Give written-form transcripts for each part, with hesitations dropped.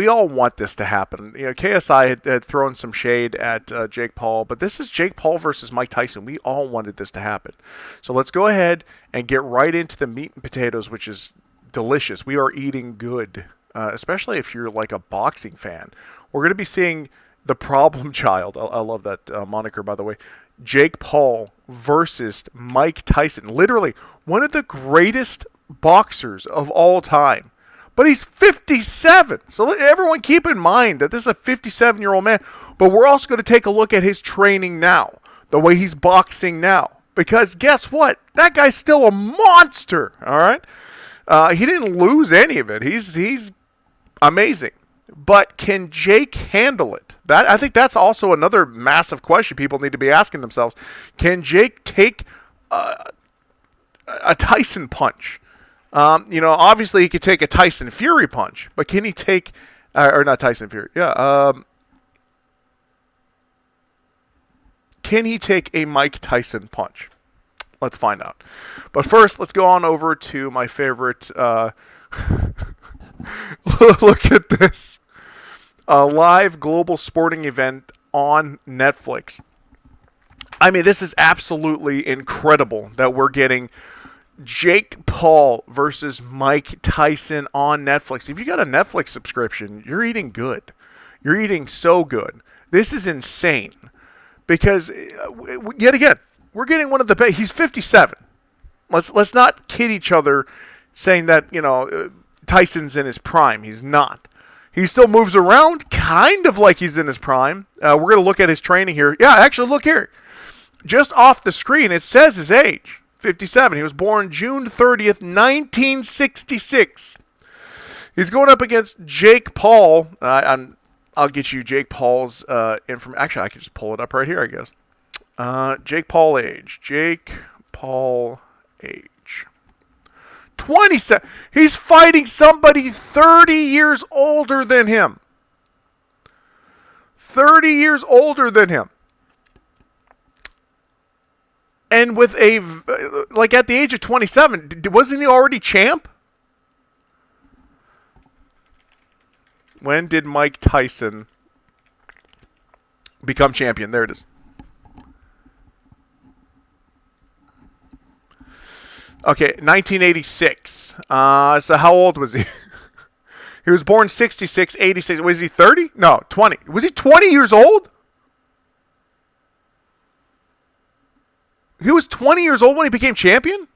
we all want this to happen. KSI had thrown some shade at Jake Paul, but this is Jake Paul versus Mike Tyson. We all wanted this to happen. So let's go ahead and get right into the meat and potatoes, which is delicious. We are eating good, especially if you're like a boxing fan. We're going to be seeing the problem child. I love that moniker, by the way. Jake Paul versus Mike Tyson. Literally one of the greatest boxers of all time. But he's 57. So everyone keep in mind that this is a 57-year-old man. But we're also going to take a look at his training now. The way he's boxing now. Because guess what? That guy's still a monster. All right? He didn't lose any of it. He's amazing. But can Jake handle it? I think that's also another massive question people need to be asking themselves. Can Jake take a Tyson punch? Obviously he could take a Tyson Fury punch, but can he take, or not Tyson Fury? Yeah. Can he take a Mike Tyson punch? Let's find out. But first, let's go on over to my favorite. Look at this. A live global sporting event on Netflix. I mean, this is absolutely incredible that we're getting Jake Paul versus Mike Tyson on Netflix. If you got a Netflix subscription, you're eating good. You're eating so good. This is insane. Because, yet again, we're getting one of the best. He's 57. Let's not kid each other saying that, Tyson's in his prime. He's not. He still moves around kind of like he's in his prime. We're going to look at his training here. Yeah, actually, look here. Just off the screen, it says his age, 57. He was born June 30th, 1966. He's going up against Jake Paul. I'll get you Jake Paul's information. Actually, I can just pull it up right here, I guess. Jake Paul age. Jake Paul age. 27. He's fighting somebody 30 years older than him. 30 years older than him. And with at the age of 27, wasn't he already champ? When did Mike Tyson become champion? There it is. Okay, 1986. So how old was he? He was born 66, 86. Was he 30? No, 20. Was he 20 years old? He was 20 years old when he became champion?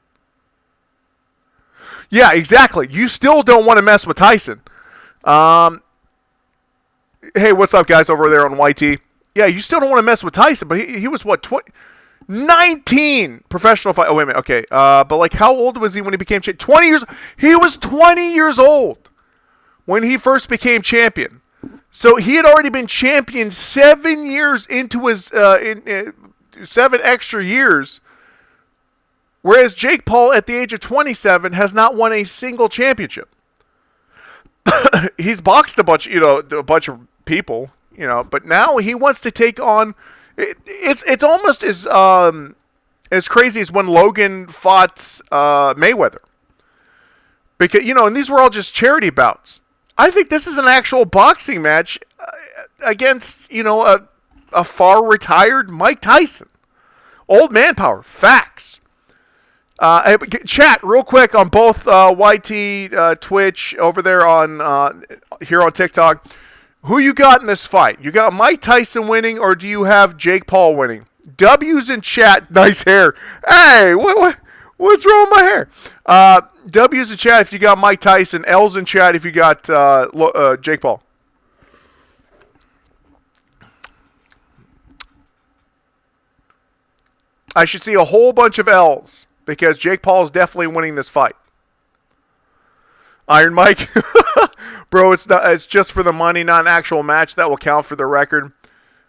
Yeah, exactly. You still don't want to mess with Tyson. Hey, what's up, guys, over there on YT? Yeah, you still don't want to mess with Tyson, but he was, what, 19 professional fight. Oh, wait a minute. Okay. But how old was he when he became champion? 20 years. He was 20 years old when he first became champion. So he had already been champion 7 years into his 7 extra years. Whereas Jake Paul at the age of 27 has not won a single championship. He's boxed a bunch of people, but now he wants to take on. It's almost as crazy as when Logan fought Mayweather. Because and these were all just charity bouts. I think this is an actual boxing match against a far retired Mike Tyson. Old man power, facts. Chat real quick on both YT, Twitch, over there on here on TikTok. Who you got in this fight? You got Mike Tyson winning, or do you have Jake Paul winning? W's in chat. Nice hair. Hey, what's wrong with my hair? W's in chat if you got Mike Tyson. L's in chat if you got Jake Paul. I should see a whole bunch of L's because Jake Paul is definitely winning this fight. Iron Mike, bro, it's just for the money, not an actual match that will count for the record.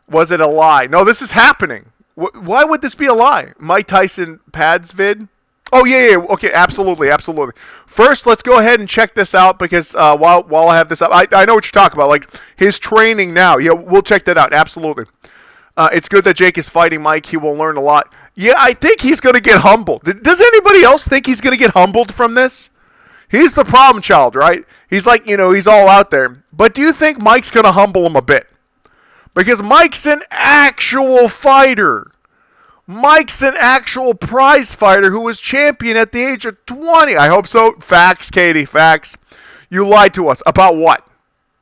Was it a lie? No, this is happening. Why would this be a lie? Mike Tyson pads vid? Oh, yeah. Okay, absolutely. First, let's go ahead and check this out because while I have this up, I know what you're talking about, like his training now. Yeah, we'll check that out. Absolutely. It's good that Jake is fighting Mike. He will learn a lot. Yeah, I think he's going to get humbled. Does anybody else think he's going to get humbled from this? He's the problem child, right? He's like, he's all out there. But do you think Mike's going to humble him a bit? Because Mike's an actual fighter. Mike's an actual prize fighter who was champion at the age of 20. I hope so. Facts, Katie, facts. You lied to us. About what?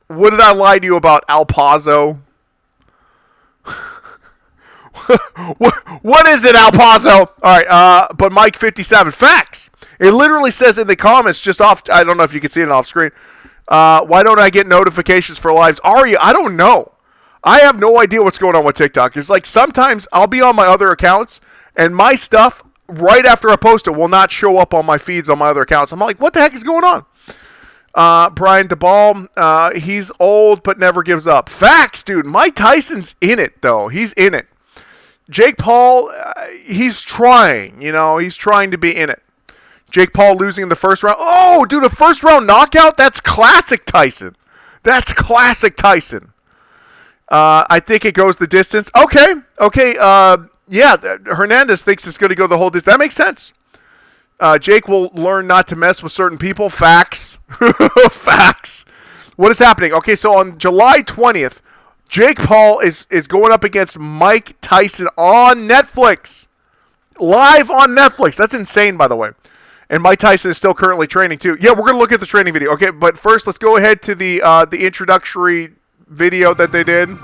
What did I lie to you about, Al Pazo? What is it, Al Pazo? All right, but Mike 57. Facts. It literally says in the comments just off, I don't know if you can see it off screen, why don't I get notifications for lives? Ari, I don't know. I have no idea what's going on with TikTok. It's like sometimes I'll be on my other accounts and my stuff right after I post it will not show up on my feeds on my other accounts. I'm like, what the heck is going on? Brian DeBall, he's old but never gives up. Facts, dude. Mike Tyson's in it, though. He's in it. Jake Paul, he's trying. He's trying to be in it. Jake Paul losing in the first round. Oh, dude, a first round knockout? That's classic Tyson. That's classic Tyson. I think it goes the distance. Okay. Yeah, Hernandez thinks it's going to go the whole distance. That makes sense. Jake will learn not to mess with certain people. Facts. Facts. What is happening? Okay, so on July 20th, Jake Paul is going up against Mike Tyson on Netflix. Live on Netflix. That's insane, by the way. And Mike Tyson is still currently training, too. Yeah, we're going to look at the training video. Okay, but first, let's go ahead to the introductory video that they did. All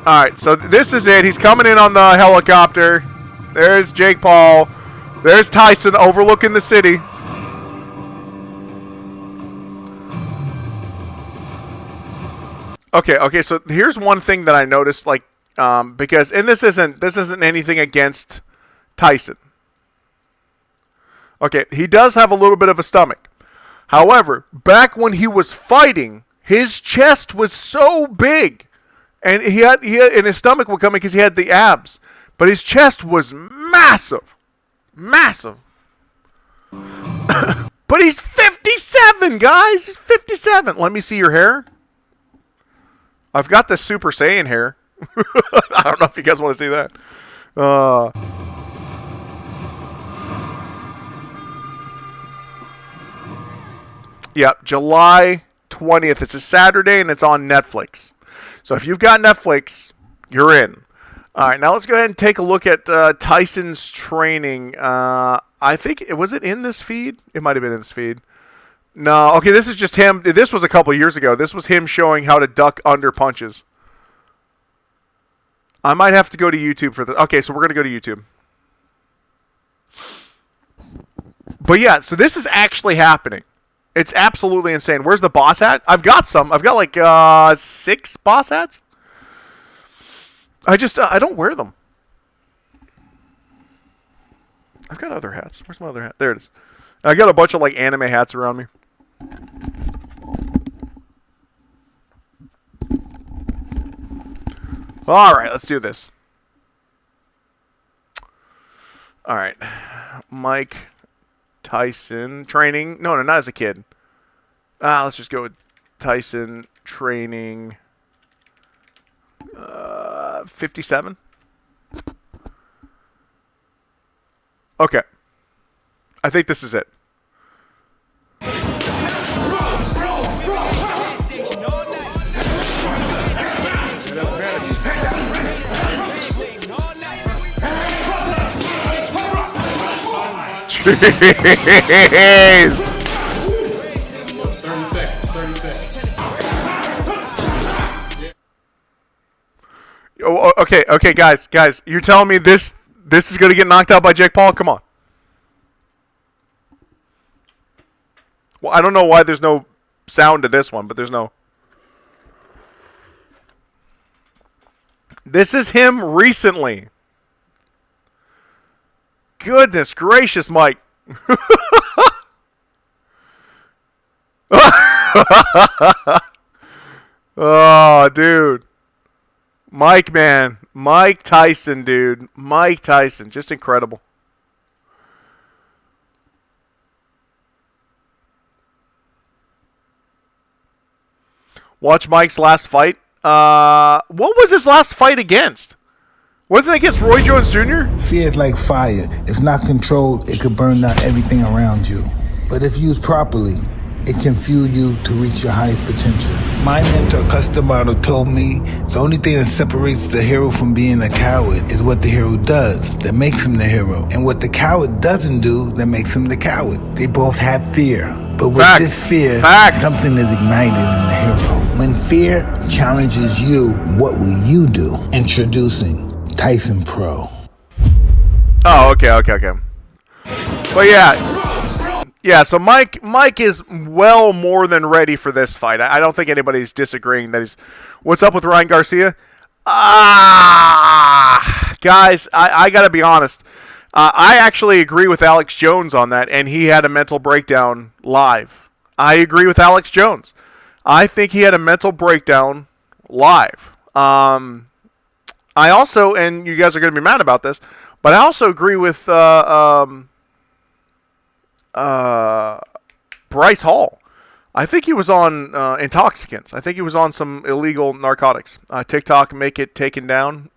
right, so this is it. He's coming in on the helicopter. There's Jake Paul. There's Tyson overlooking the city. Okay, so here's one thing that I noticed, because, and this isn't anything against Tyson. Okay, he does have a little bit of a stomach. However, back when he was fighting, his chest was so big, and he had and his stomach would come in because he had the abs, but his chest was massive. But he's 57, guys. He's 57. Let me see your hair. I've got the Super Saiyan hair. I don't know if you guys want to see that. Yep, July 20th. It's a Saturday, and it's on Netflix. So if you've got Netflix, you're in. All right, now let's go ahead and take a look at Tyson's training. I think, was it in this feed? It might have been in this feed. No, okay, this is just him. This was a couple years ago. This was him showing how to duck under punches. I might have to go to YouTube for this. Okay, so we're going to go to YouTube. But yeah, so this is actually happening. It's absolutely insane. Where's the boss hat? I've got some. I've got like 6 boss hats. I don't wear them. I've got other hats. Where's my other hat? There it is. I got a bunch of like anime hats around me. All right, let's do this. All right. Mike Tyson training. No, not as a kid. Let's just go with Tyson training 57. Okay. I think this is it. Jeez. 30 seconds. Oh, okay, guys, you're telling me this is going to get knocked out by Jake Paul? Come on. Well, I don't know why there's no sound to this one, but there's no. This is him recently. Goodness gracious, Mike. Oh, dude. Mike, man. Mike Tyson, dude. Mike Tyson. Just incredible. Watch Mike's last fight. What was his last fight against? Wasn't it against Roy Jones Jr.? Fear is like fire. It's not controlled. It could burn down everything around you. But if used properly, it can fuel you to reach your highest potential. My mentor, Customato, told me the only thing that separates the hero from being a coward is what the hero does that makes him the hero, and what the coward doesn't do that makes him the coward. They both have fear, but with this fear, something is ignited in the hero. When fear challenges you, what will you do? Introducing Tyson Pro. Oh, okay. But yeah, so Mike is well more than ready for this fight. I don't think anybody's disagreeing that he's... What's up with Ryan Garcia? Guys, I got to be honest. I actually agree with Alex Jones on that, and he had a mental breakdown live. I agree with Alex Jones. I think he had a mental breakdown live. I also, and you guys are going to be mad about this, but I also agree with... Bryce Hall. I think he was on intoxicants. I think he was on some illegal narcotics. TikTok, make it taken down.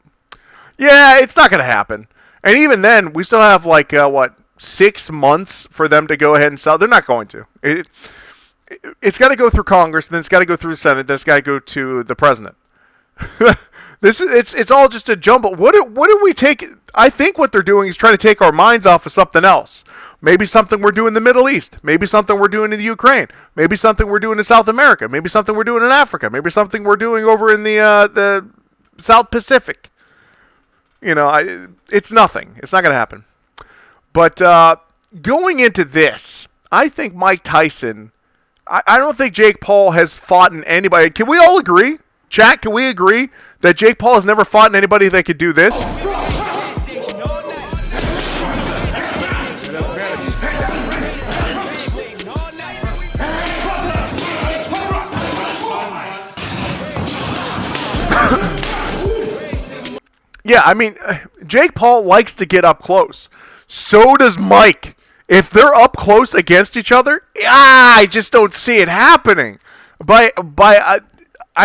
Yeah, it's not going to happen. And even then, we still have 6 months for them to go ahead and sell. They're not going to. It's got to go through Congress, then it's got to go through the Senate, then it's got to go to the president. It's all just a jumble. What do we take? I think what they're doing is trying to take our minds off of something else. Maybe something we're doing in the Middle East. Maybe something we're doing in the Ukraine. Maybe something we're doing in South America. Maybe something we're doing in Africa. Maybe something we're doing over in the South Pacific. It's nothing. It's not going to happen. But going into this, I think Mike Tyson, I don't think Jake Paul has fought in anybody. Can we all agree? Chat, can we agree that Jake Paul has never fought in anybody that could do this? Yeah, I mean, Jake Paul likes to get up close. So does Mike. If they're up close against each other, I just don't see it happening. I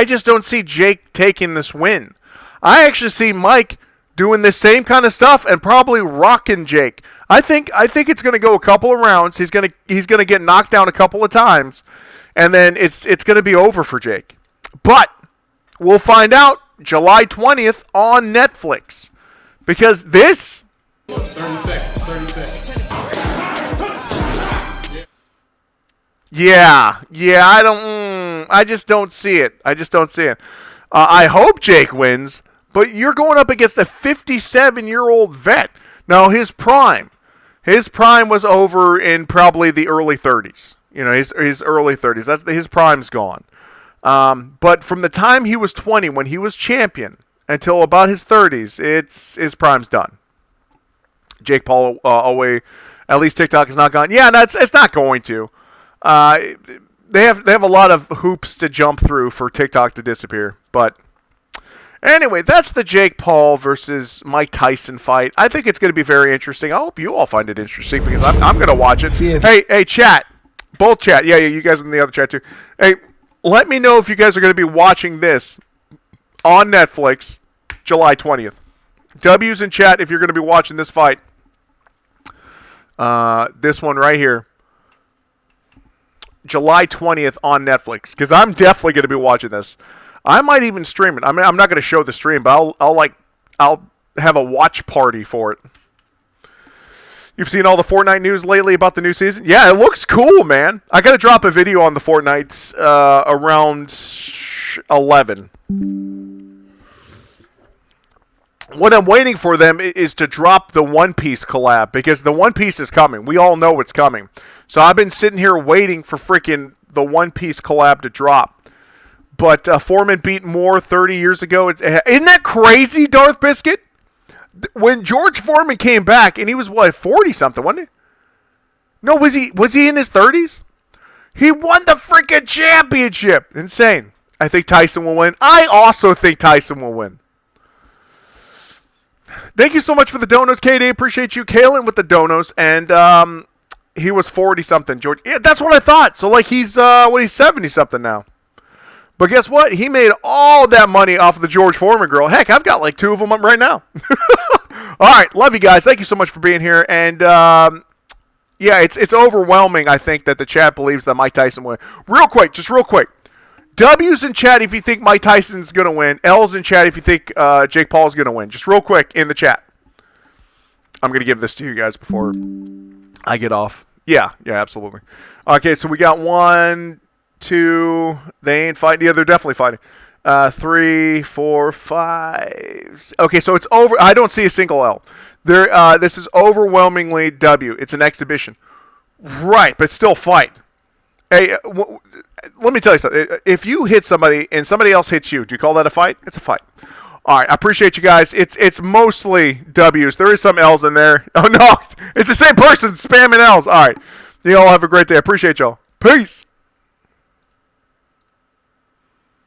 just don't see Jake taking this win. I actually see Mike doing the same kind of stuff and probably rocking Jake. I think it's going to go a couple of rounds. He's going to get knocked down a couple of times, and then it's going to be over for Jake. But we'll find out July 20th on Netflix, because this... 30 seconds. Yeah, I just don't see it. I hope Jake wins, but you're going up against a 57-year-old vet. Now, his prime was over in probably the early 30s. His early 30s. His prime's gone. But from the time he was 20, when he was champion, until about his 30s, his prime's done. Jake Paul away. At least TikTok is not gone. Yeah, it's not going to. They have a lot of hoops to jump through for TikTok to disappear. But anyway, that's the Jake Paul versus Mike Tyson fight. I think it's going to be very interesting. I hope you all find it interesting, because I'm going to watch it. Yes. Hey, chat. Both chat. Yeah, you guys in the other chat too. Hey, let me know if you guys are going to be watching this on Netflix July 20th. W's in chat if you're going to be watching this fight. This one right here. July 20th on Netflix, because I'm definitely going to be watching this. I might even stream it. I mean, I'm not going to show the stream, but I'll have a watch party for it. You've seen all the Fortnite news lately about the new season? Yeah, it looks cool, man. I got to drop a video on the Fortnite around 11. What I'm waiting for them is to drop the One Piece collab, because the One Piece is coming. We all know it's coming. So I've been sitting here waiting for freaking the One Piece collab to drop. But Foreman beat Moore 30 years ago. Isn't that crazy, Darth Biscuit? When George Foreman came back, and he was, 40-something, wasn't he? No, was he in his 30s? He won the freaking championship. Insane. I think Tyson will win. I also think Tyson will win. Thank you so much for the donos, KD. Appreciate you. Kalen with the donos. And he was 40-something, George. Yeah, that's what I thought. So, he's 70-something now. But guess what? He made all that money off of the George Foreman girl. Heck, I've got 2 of them up right now. All right. Love you guys. Thank you so much for being here. And Yeah, it's overwhelming, I think, that the chat believes that Mike Tyson will win. Just real quick. W's in chat if you think Mike Tyson's going to win. L's in chat if you think Jake Paul's going to win. Just real quick in the chat. I'm going to give this to you guys before I get off. Yeah, absolutely. Okay, so we got 1, 2. They ain't fighting. Yeah, they're definitely fighting. 3, 4, 5. Okay, so it's over. I don't see a single L. This is overwhelmingly W. It's an exhibition. Right, but still fight. Hey, let me tell you something. If you hit somebody and somebody else hits you, do you call that a fight? It's a fight. All right, I appreciate you guys. It's mostly W's. There is some L's in there. Oh, no. It's the same person spamming L's. All right. You all have a great day. I appreciate y'all. Peace.